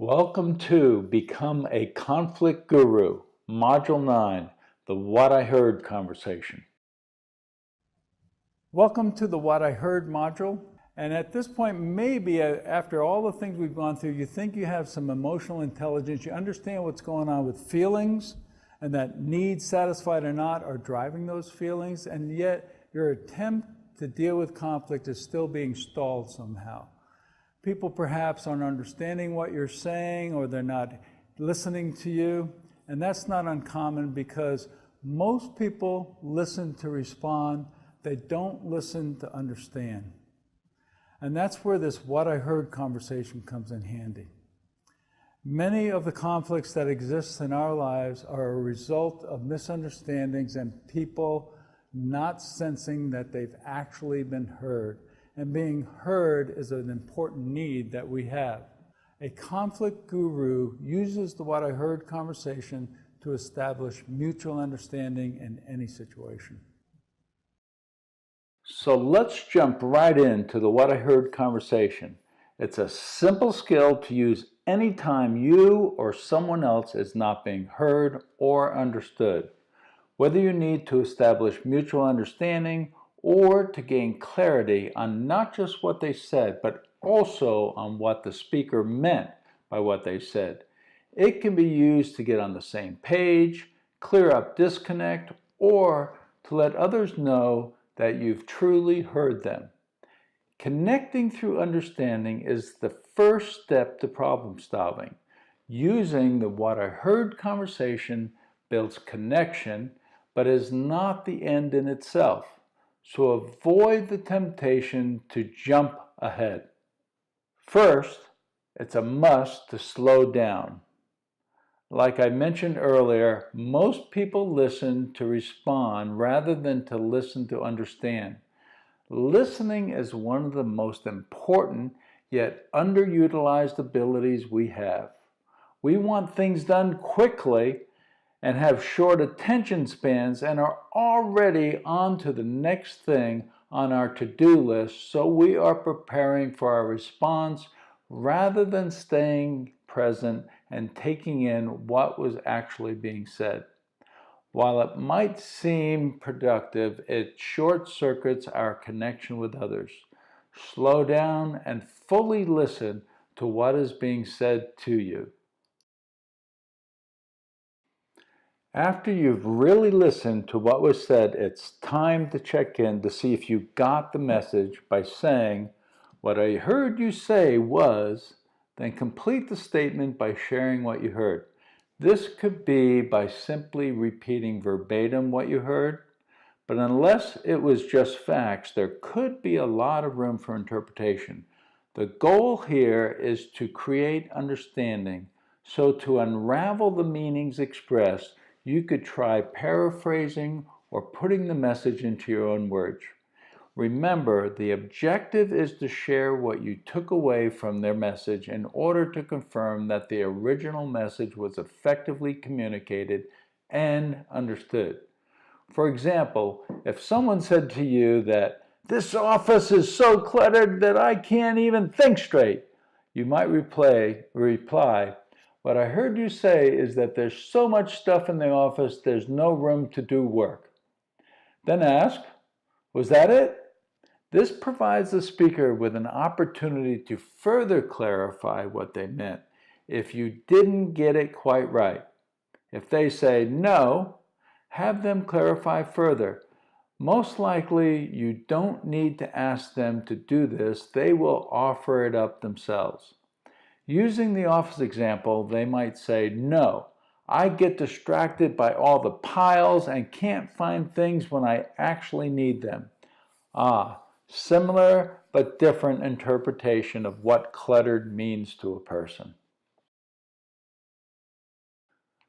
Welcome to Become a Conflict Guru, Module 9, the What I Heard conversation. Welcome to the What I Heard module. And at this point, maybe after all the things we've gone through, you think you have some emotional intelligence, you understand what's going on with feelings, and that needs, satisfied or not, are driving those feelings, and yet your attempt to deal with conflict is still being stalled somehow. People perhaps aren't understanding what you're saying, or they're not listening to you, and that's not uncommon because most people listen to respond, they don't listen to understand. And that's where this what I heard conversation comes in handy. Many of the conflicts that exist in our lives are a result of misunderstandings and people not sensing that they've actually been heard. And being heard is an important need that we have. A conflict guru uses the what I heard conversation to establish mutual understanding in any situation. So let's jump right into the what I heard conversation. It's a simple skill to use anytime you or someone else is not being heard or understood. Whether you need to establish mutual understanding or to gain clarity on not just what they said, but also on what the speaker meant by what they said. It can be used to get on the same page, clear up disconnect, or to let others know that you've truly heard them. Connecting through understanding is the first step to problem solving. Using the what I heard conversation builds connection, but is not the end in itself. So avoid the temptation to jump ahead. First, it's a must to slow down. Like I mentioned earlier, most people listen to respond rather than to listen to understand. Listening is one of the most important yet underutilized abilities we have. We want things done quickly and have short attention spans and are already on to the next thing on our to-do list, so we are preparing for our response rather than staying present and taking in what was actually being said. While it might seem productive, it short-circuits our connection with others. Slow down and fully listen to what is being said to you. After you've really listened to what was said, it's time to check in to see if you got the message by saying, "What I heard you say was," then complete the statement by sharing what you heard. This could be by simply repeating verbatim what you heard, but unless it was just facts, there could be a lot of room for interpretation. The goal here is to create understanding, so to unravel the meanings expressed, you could try paraphrasing or putting the message into your own words. Remember, the objective is to share what you took away from their message in order to confirm that the original message was effectively communicated and understood. For example, if someone said to you that "this office is so cluttered that I can't even think straight," you might reply, "What I heard you say is that there's so much stuff in the office, there's no room to do work." Then ask, "Was that it?" This provides the speaker with an opportunity to further clarify what they meant if you didn't get it quite right. If they say no, have them clarify further. Most likely, you don't need to ask them to do this, they will offer it up themselves. Using the office example, they might say, "No, I get distracted by all the piles and can't find things when I actually need them." Similar but different interpretation of what cluttered means to a person.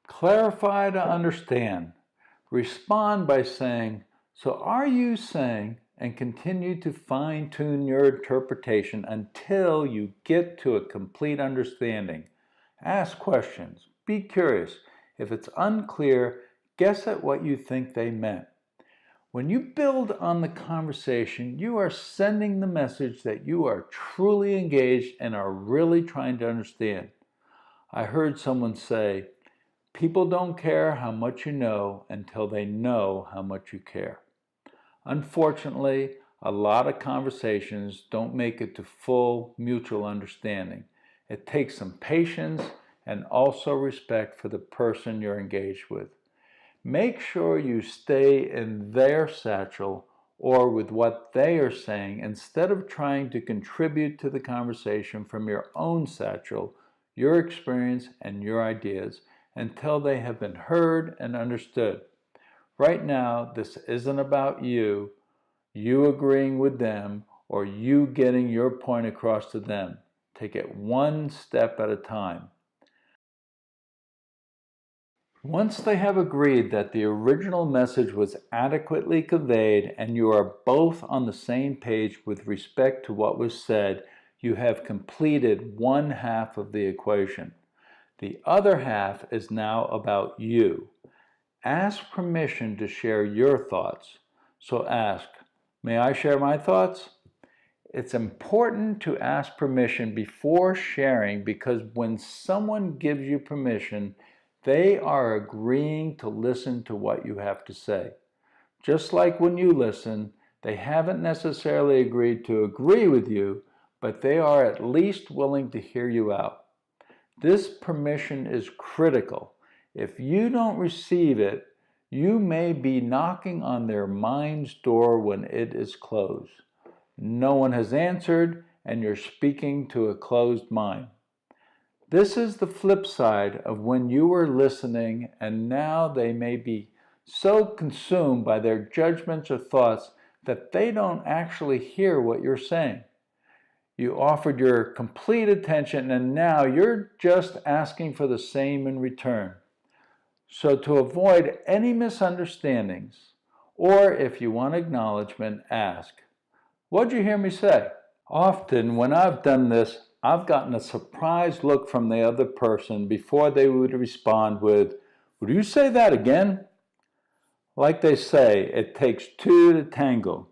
Clarify to understand. Respond by saying, "So are you saying," and continue to fine-tune your interpretation until you get to a complete understanding. Ask questions. Be curious. If it's unclear, guess at what you think they meant. When you build on the conversation, you are sending the message that you are truly engaged and are really trying to understand. I heard someone say, people don't care how much you know until they know how much you care. Unfortunately, a lot of conversations don't make it to full mutual understanding. It takes some patience and also respect for the person you're engaged with. Make sure you stay in their satchel or with what they are saying instead of trying to contribute to the conversation from your own satchel, your experience, and your ideas until they have been heard and understood. Right now, this isn't about you agreeing with them, or you getting your point across to them. Take it one step at a time. Once they have agreed that the original message was adequately conveyed and you are both on the same page with respect to what was said, you have completed one half of the equation. The other half is now about you. Ask permission to share your thoughts. So ask, may I share my thoughts? It's important to ask permission before sharing because when someone gives you permission, they are agreeing to listen to what you have to say. Just like when you listen, they haven't necessarily agreed to agree with you, but they are at least willing to hear you out. This permission is critical. If you don't receive it, you may be knocking on their mind's door when it is closed. No one has answered, and you're speaking to a closed mind. This is the flip side of when you were listening, and now they may be so consumed by their judgments or thoughts that they don't actually hear what you're saying. You offered your complete attention, and now you're just asking for the same in return. So to avoid any misunderstandings, or if you want acknowledgement, ask, what'd you hear me say? Often when I've done this, I've gotten a surprised look from the other person before they would respond with, would you say that again? Like they say, it takes two to tango.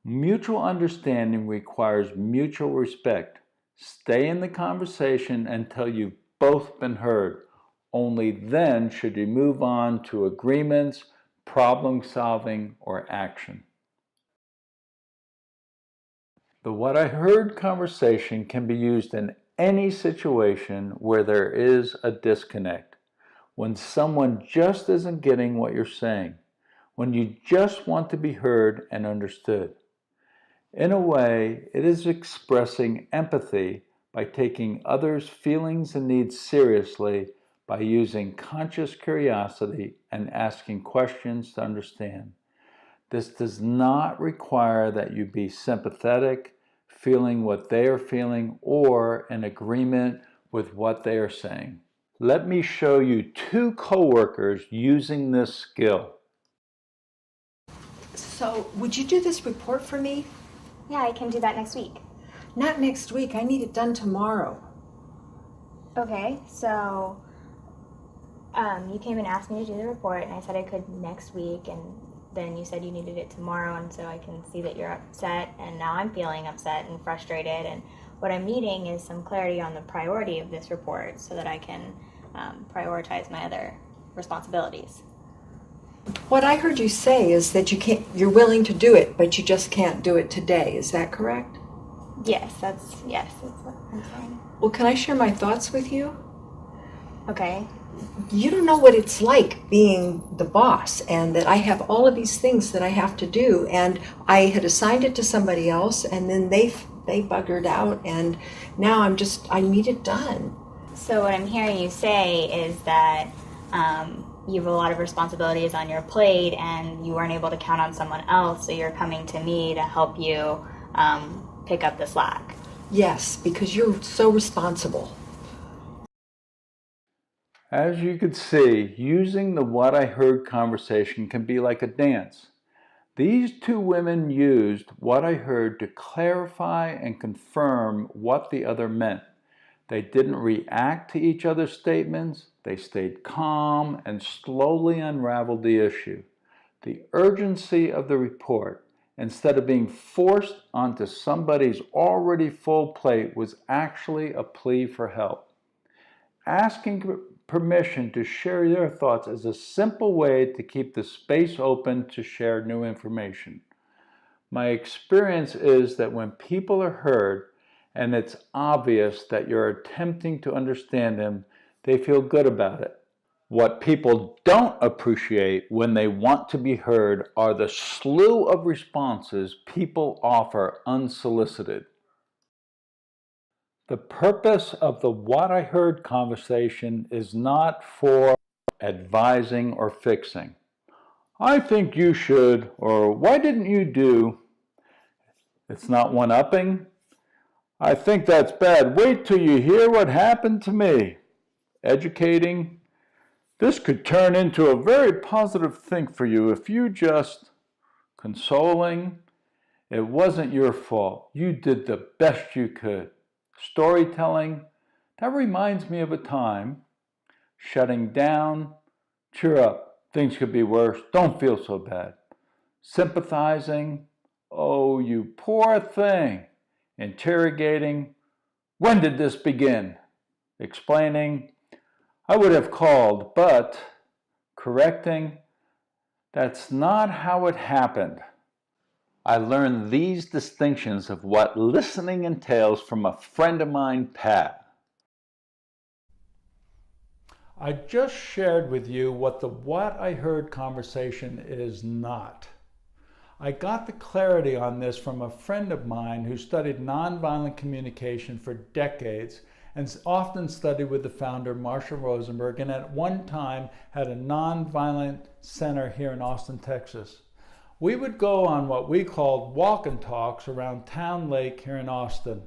Mutual understanding requires mutual respect. Stay in the conversation until you've both been heard. Only then should you move on to agreements, problem solving, or action. The what I heard conversation can be used in any situation where there is a disconnect. When someone just isn't getting what you're saying. When you just want to be heard and understood. In a way, it is expressing empathy by taking others' feelings and needs seriously by using conscious curiosity and asking questions to understand. This does not require that you be sympathetic, feeling what they are feeling, or in agreement with what they are saying. Let me show you two coworkers using this skill. So, would you do this report for me? Yeah, I can do that next week. Not next week. I need it done tomorrow. Okay, so you came and asked me to do the report, and I said I could next week, and then you said you needed it tomorrow, and so I can see that you're upset, and now I'm feeling upset and frustrated, and what I'm needing is some clarity on the priority of this report so that I can prioritize my other responsibilities. What I heard you say is that you're willing to do it, but you just can't do it today. Is that correct? Yes, that's what I'm saying. Well, can I share my thoughts with you? Okay. You don't know what it's like being the boss, and that I have all of these things that I have to do, and I had assigned it to somebody else, and then they buggered out, and now I need it done. So what I'm hearing you say is that you have a lot of responsibilities on your plate and you weren't able to count on someone else, so you're coming to me to help you pick up the slack. Yes, because you're so responsible. As you could see, using the what I heard conversation can be like a dance. These two women used what I heard to clarify and confirm what the other meant. They didn't react to each other's statements. They stayed calm and slowly unraveled the issue. The urgency of the report, instead of being forced onto somebody's already full plate, was actually a plea for help. Asking permission to share their thoughts is a simple way to keep the space open to share new information. My experience is that when people are heard and it's obvious that you're attempting to understand them, they feel good about it. What people don't appreciate when they want to be heard are the slew of responses people offer unsolicited. The purpose of the what I heard conversation is not for advising or fixing. I think you should, or why didn't you do? It's not one-upping. I think that's bad. Wait till you hear what happened to me. Educating. This could turn into a very positive thing for you if you just. Consoling. It wasn't your fault. You did the best you could. Storytelling. That reminds me of a time. Shutting down. Cheer up. Things could be worse. Don't feel so bad. Sympathizing. Oh, you poor thing. Interrogating. When did this begin? Explaining. I would have called, but. Correcting. That's not how it happened. I learned these distinctions of what listening entails from a friend of mine, Pat. I just shared with you what the what I heard conversation is not. I got the clarity on this from a friend of mine who studied nonviolent communication for decades and often studied with the founder, Marshall Rosenberg, and at one time had a nonviolent center here in Austin, Texas. We would go on what we called walk and talks around Town Lake here in Austin.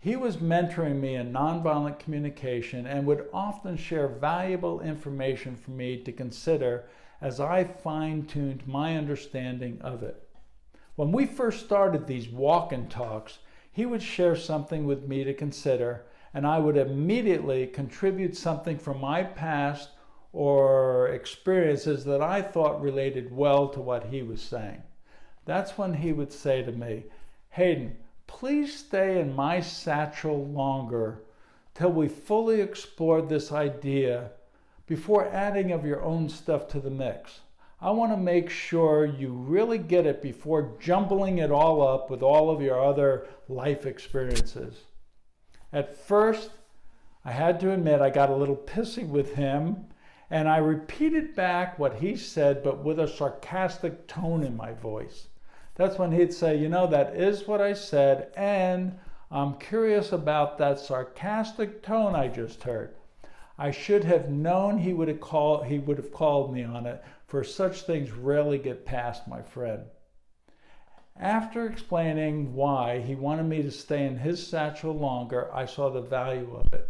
He was mentoring me in nonviolent communication and would often share valuable information for me to consider as I fine-tuned my understanding of it. When we first started these walk and talks, he would share something with me to consider, and I would immediately contribute something from my past or experiences that I thought related well to what he was saying. That's when he would say to me, Hayden, please stay in my satchel longer till we fully explored this idea before adding of your own stuff to the mix. I want to make sure you really get it before jumbling it all up with all of your other life experiences. At first, I had to admit I got a little pissy with him, and I repeated back what he said, but with a sarcastic tone in my voice. That's when he'd say, you know, that is what I said, and I'm curious about that sarcastic tone I just heard. I should have known he would have called me on it, for such things rarely get past my friend. After explaining why he wanted me to stay in his satchel longer, I saw the value of it.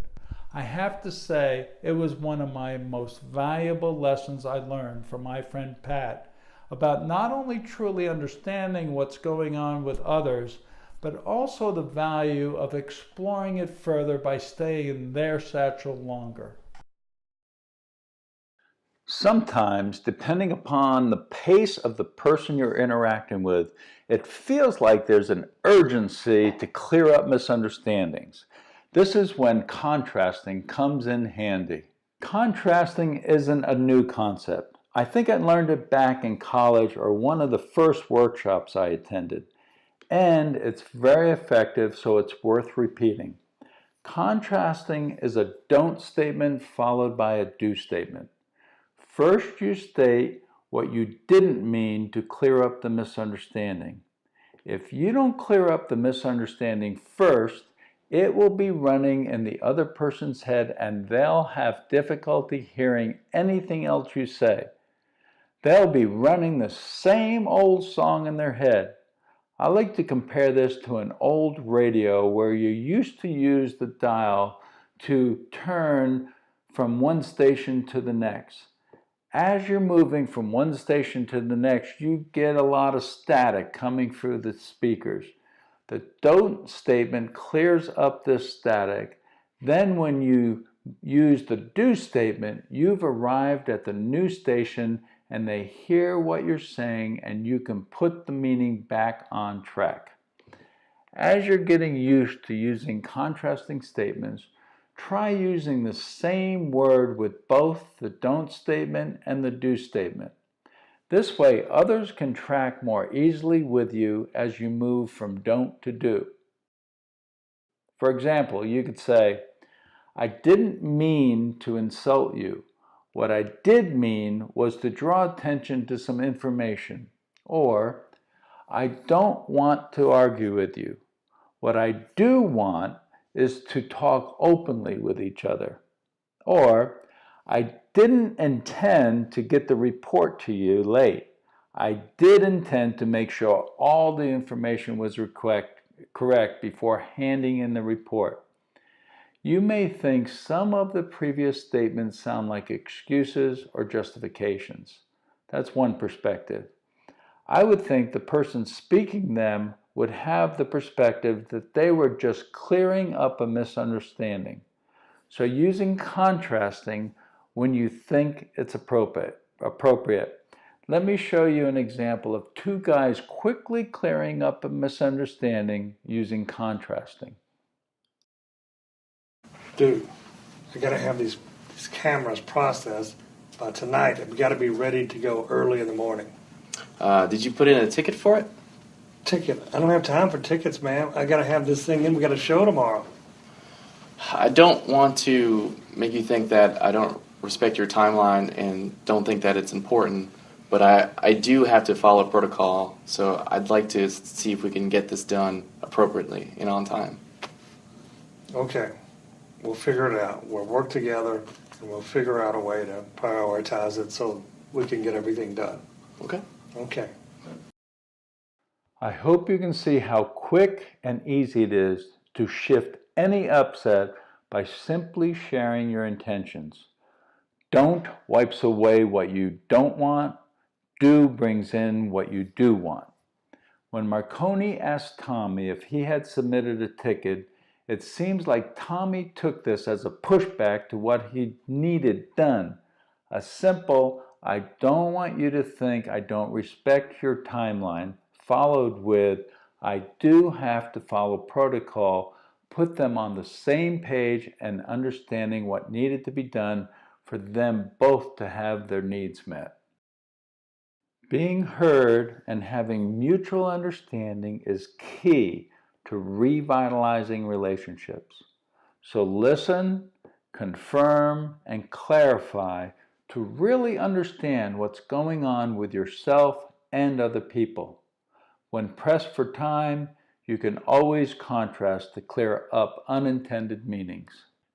I have to say, it was one of my most valuable lessons I learned from my friend Pat about not only truly understanding what's going on with others, but also the value of exploring it further by staying in their satchel longer. Sometimes, depending upon the pace of the person you're interacting with, it feels like there's an urgency to clear up misunderstandings. This is when contrasting comes in handy. Contrasting isn't a new concept. I think I learned it back in college or one of the first workshops I attended. And it's very effective, so it's worth repeating. Contrasting is a don't statement followed by a do statement. First, you state what you didn't mean to clear up the misunderstanding. If you don't clear up the misunderstanding first, it will be running in the other person's head and they'll have difficulty hearing anything else you say. They'll be running the same old song in their head. I like to compare this to an old radio where you used to use the dial to turn from one station to the next. As you're moving from one station to the next, you get a lot of static coming through the speakers. The don't statement clears up this static. Then when you use the do statement, you've arrived at the new station and they hear what you're saying and you can put the meaning back on track. As you're getting used to using contrasting statements, try using the same word with both the don't statement and the do statement. This way, others can track more easily with you as you move from don't to do. For example, you could say, I didn't mean to insult you. What I did mean was to draw attention to some information. Or, I don't want to argue with you. What I do want is to talk openly with each other. Or, I didn't intend to get the report to you late. I did intend to make sure all the information was correct before handing in the report. You may think some of the previous statements sound like excuses or justifications. That's one perspective. I would think the person speaking them would have the perspective that they were just clearing up a misunderstanding. So using contrasting when you think it's appropriate. Let me show you an example of two guys quickly clearing up a misunderstanding using contrasting. Dude, I gotta have these cameras processed by tonight. We gotta be ready to go early in the morning. Did you put in a ticket for it? Ticket? I don't have time for tickets, man. I gotta have this thing in. We got a show tomorrow. I don't want to make you think that I don't respect your timeline and don't think that it's important, but I do have to follow protocol, so I'd like to see if we can get this done appropriately and on time. Okay. We'll figure it out. We'll work together, and we'll figure out a way to prioritize it so we can get everything done. Okay. Okay. I hope you can see how quick and easy it is to shift any upset by simply sharing your intentions. Don't wipes away what you don't want. Do brings in what you do want. When Marconi asked Tommy if he had submitted a ticket, it seems like Tommy took this as a pushback to what he needed done. A simple, I don't want you to think I don't respect your timeline, followed with, I do have to follow protocol, put them on the same page and understanding what needed to be done for them both to have their needs met. Being heard and having mutual understanding is key to revitalizing relationships. So listen, confirm, and clarify to really understand what's going on with yourself and other people. When pressed for time, you can always contrast to clear up unintended meanings.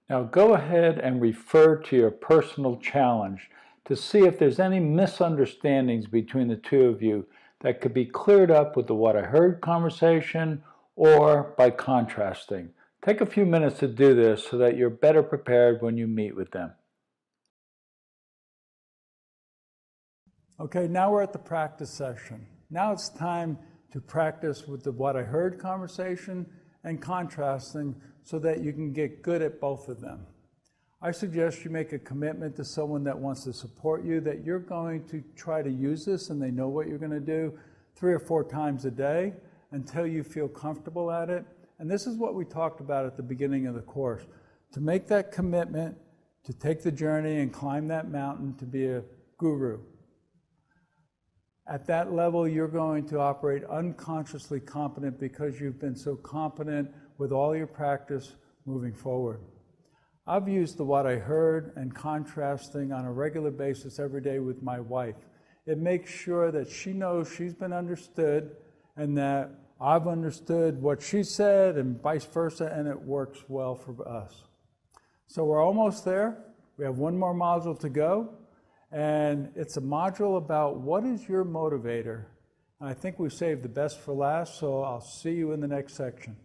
Now go ahead and refer to your personal challenge to see if there's any misunderstandings between the two of you that could be cleared up with the What I Heard conversation or by contrasting. Take a few minutes to do this so that you're better prepared when you meet with them. Okay, now we're at the practice session. Now it's time to practice with the What I Heard conversation and contrasting so that you can get good at both of them. I suggest you make a commitment to someone that wants to support you, that you're going to try to use this and they know what you're going to do 3 or 4 times a day until you feel comfortable at it. And this is what we talked about at the beginning of the course. To make that commitment, to take the journey and climb that mountain to be a guru. At that level, you're going to operate unconsciously competent because you've been so competent with all your practice moving forward. I've used the What I Heard and contrasting on a regular basis every day with my wife. It makes sure that she knows she's been understood and that I've understood what she said and vice versa, and it works well for us. So we're almost there. We have one more module to go, and it's a module about what is your motivator. And I think we've saved the best for last, so I'll see you in the next section.